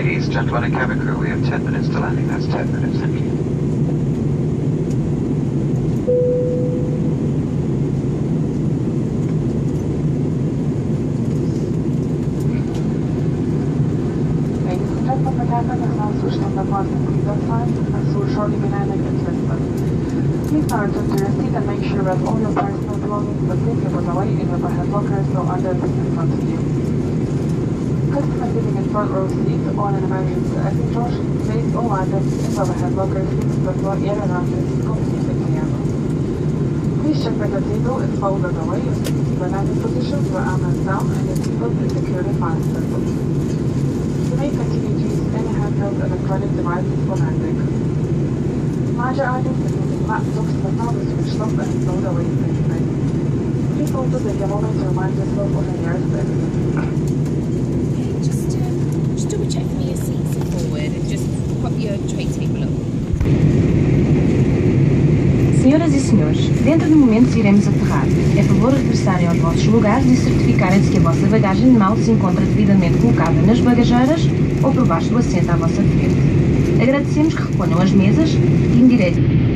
Ladies, gentlemen, and cabin crew, we have 10 minutes to landing. That's 10 minutes. Thank you. Ladies and gentlemen, the cabin is now switched on the bottom seatbelt sign and will shortly be landing at Lisbon. Please now return to your seat and make sure that all your personal belongings are safely put away in your overhead lockers or under the seat in front of you. Customers sitting in front row seats on an emergency exit door, place all items in the overhead lockers using the floor air around your seat completely together. Please check that the table is folded away in the landing position where arm is down and the seatbelt is securely fastened. You may continue to use any handheld electronic devices for landing. Larger items including laptops but now be switched off and stowed away safely. Please also take a moment to remind yourself of the nearest exit. Just double check for me your seats are forward and just pop your tray table up. Senhoras e senhores, dentro de momentos iremos aterrar. É favor regressarem aos vossos lugares e certificarem-se que a vossa bagagem de mão se encontra devidamente colocada nas bagageiras ou por baixo do assento à vossa frente. Agradecemos que reponham as mesas e endireitem.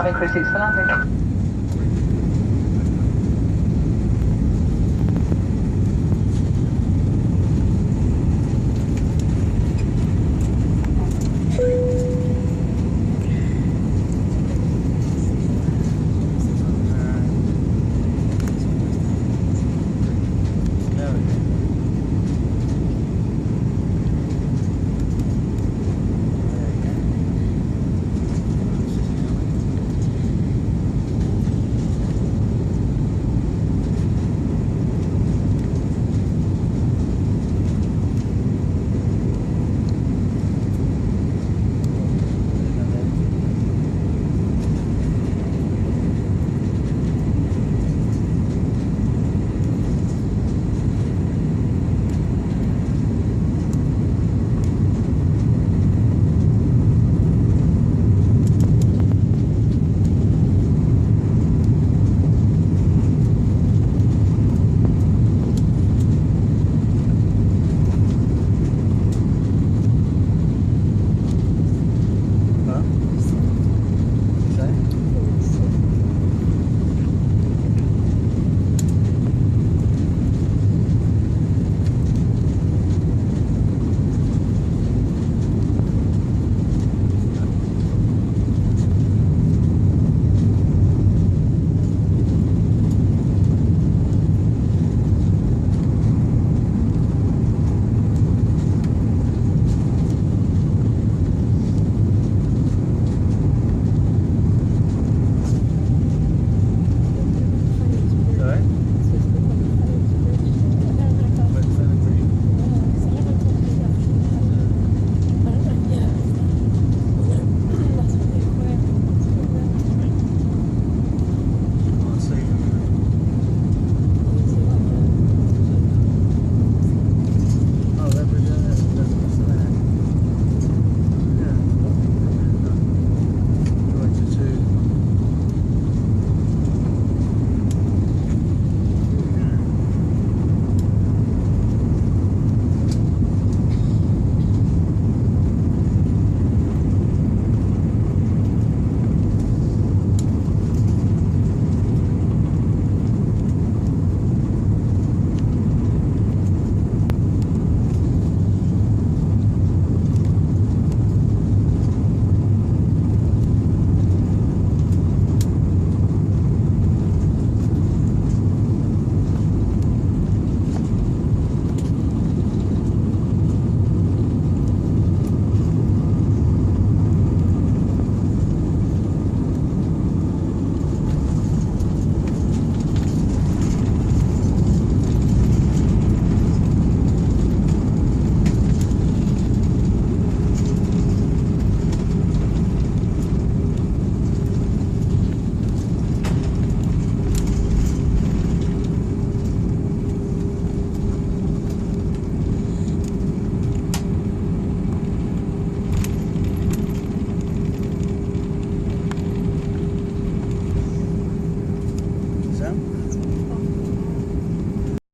Cabin crew seats for landing.